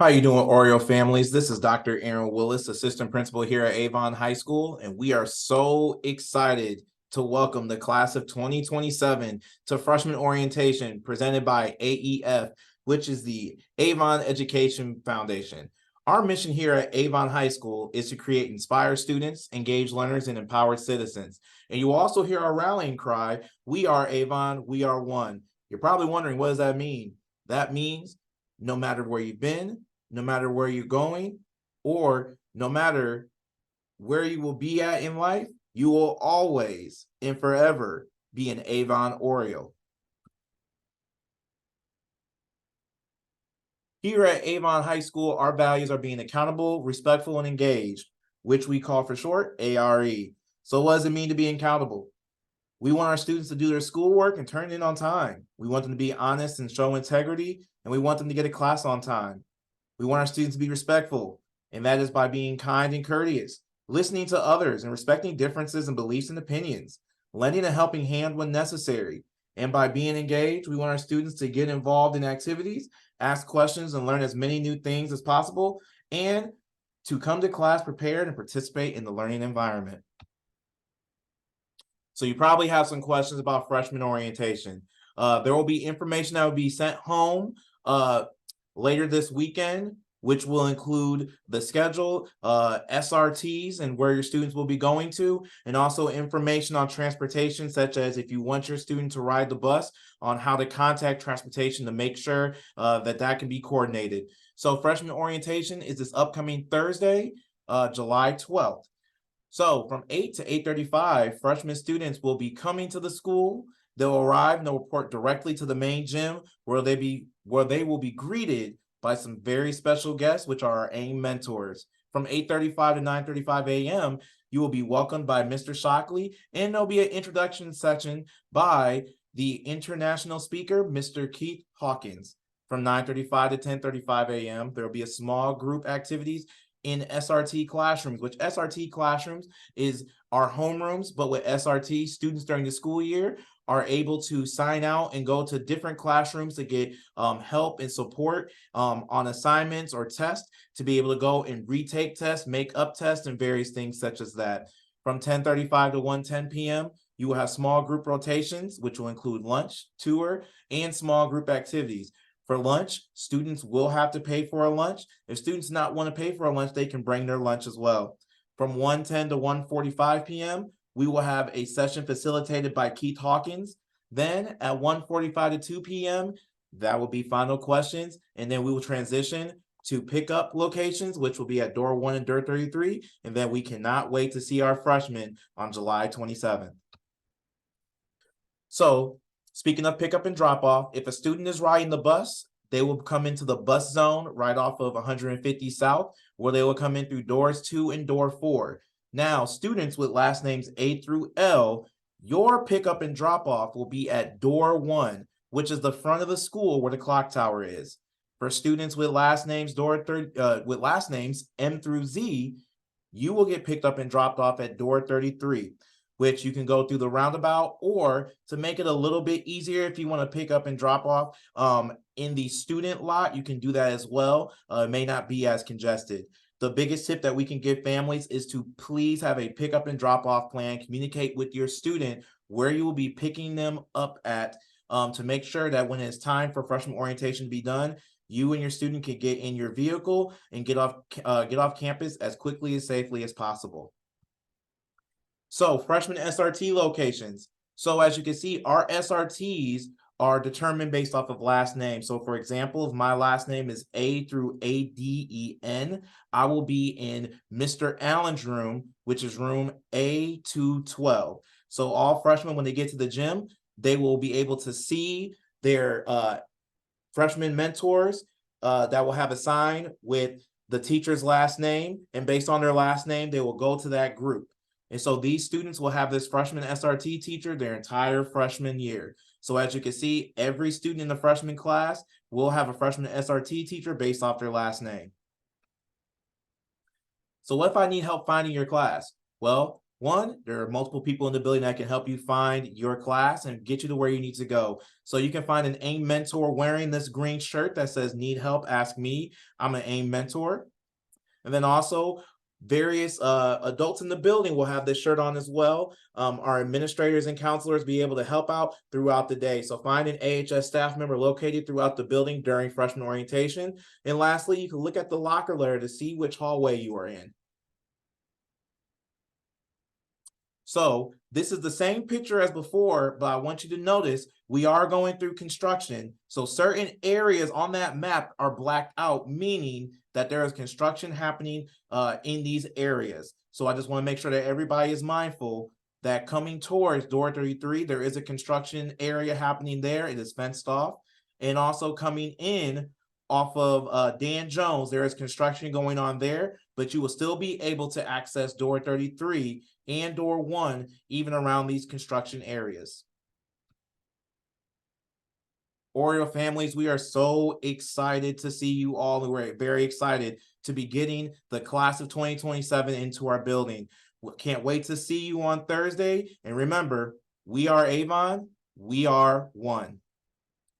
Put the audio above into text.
How you doing, Oreo families? This is Dr. Aaron Willis, assistant principal here at Avon High School, and we are so excited to welcome the class of 2027 to freshman orientation presented by AEF, which is the Avon Education Foundation. Our mission here at Avon High School is to create inspired students, engaged learners, and empowered citizens. And you also hear our rallying cry, "We are Avon, we are one." You're probably wondering, what does that mean? That means no matter where you've been, no matter where you're going, or no matter where you will be at in life, you will always and forever be an Avon Oriole. Here at Avon High School, our values are being accountable, respectful, and engaged, which we call for short ARE. So what does it mean to be accountable? We want our students to do their schoolwork and turn it in on time. We want them to be honest and show integrity, and we want them to get a class on time. We want our students to be respectful, and that is by being kind and courteous, listening to others and respecting differences in beliefs and opinions, lending a helping hand when necessary. And by being engaged, we want our students to get involved in activities, ask questions, and learn as many new things as possible, and to come to class prepared and participate in the learning environment. So you probably have some questions about freshman orientation. There will be information that will be sent home later this weekend, which will include the schedule, SRTs, and where your students will be going to, and also information on transportation, such as if you want your student to ride the bus, on how to contact transportation to make sure that can be coordinated. So freshman orientation is this upcoming Thursday, July 12th. So from 8 to 8:35, freshman students will be coming to the school. They'll arrive and they'll report directly to the main gym where they will be greeted by some very special guests, which are our AIM mentors. From 8:35 to 9:35 a.m., you will be welcomed by Mr. Shockley, and there'll be an introduction section by the international speaker, Mr. Keith Hawkins. From 9:35 to 10:35 a.m., there will be a small group activities in SRT classrooms, which SRT classrooms is our homerooms, but with SRT, students during the school year are able to sign out and go to different classrooms to get help and support on assignments or tests, to be able to go and retake tests, make up tests, and various things such as that. From 10:35 to 1:10 p.m., you will have small group rotations, which will include lunch, tour, and small group activities. For lunch, students will have to pay for a lunch. If students not want to pay for a lunch, they can bring their lunch as well. From 1:10 to 1:45 p.m., we will have a session facilitated by Keith Hawkins. Then at 1:45 to 2 p.m., that will be final questions. And then we will transition to pickup locations, which will be at door 1 and door 33. And then we cannot wait to see our freshmen on July 27th. So speaking of pickup and drop off, if a student is riding the bus, they will come into the bus zone right off of 150 South, where they will come in through doors 2 and door 4. Now, students with last names A through L, your pickup and drop off will be at door 1, which is the front of the school where the clock tower is. For students with last names with last names M through Z, you will get picked up and dropped off at door 33, which you can go through the roundabout, or to make it a little bit easier, if you want to pick up and drop off in the student lot, you can do that as well. It may not be as congested. The biggest tip that we can give families is to please have a pickup and drop off plan. Communicate with your student where you will be picking them up at, to make sure that when it's time for freshman orientation to be done, you and your student can get in your vehicle and get off campus as quickly and safely as possible. So freshman SRT locations. So as you can see, our SRTs are determined based off of last name. So for example, if my last name is A through ADEN, I will be in Mr. Allen's room, which is room A212. So all freshmen, when they get to the gym, they will be able to see their freshman mentors that will have a sign with the teacher's last name. And based on their last name, they will go to that group. And so these students will have this freshman SRT teacher their entire freshman year. So as you can see, every student in the freshman class will have a freshman SRT teacher based off their last name. So what if I need help finding your class? Well, One, there are multiple people in the building that can help you find your class and get you to where you need to go. So you can find an AIM mentor wearing this green shirt that says "Need help? Ask me." I'm an AIM mentor. And then also various adults in the building will have this shirt on as well. Our administrators and counselors be able to help out throughout the day. So find an AHS staff member located throughout the building during freshman orientation. And lastly, you can look at the locker letter to see which hallway you are in. So this is the same picture as before, but I want you to notice we are going through construction. So certain areas on that map are blacked out, meaning that there is construction happening in these areas. So I just want to make sure that everybody is mindful that coming towards door 33, there is a construction area happening there. It is fenced off. And also coming in off of Dan Jones, there is construction going on there, but you will still be able to access door 33 and door 1, even around these construction areas. Oriole families, we are so excited to see you all. We're very excited to be getting the class of 2027 into our building. We can't wait to see you on Thursday. And remember, we are Avon. We are one.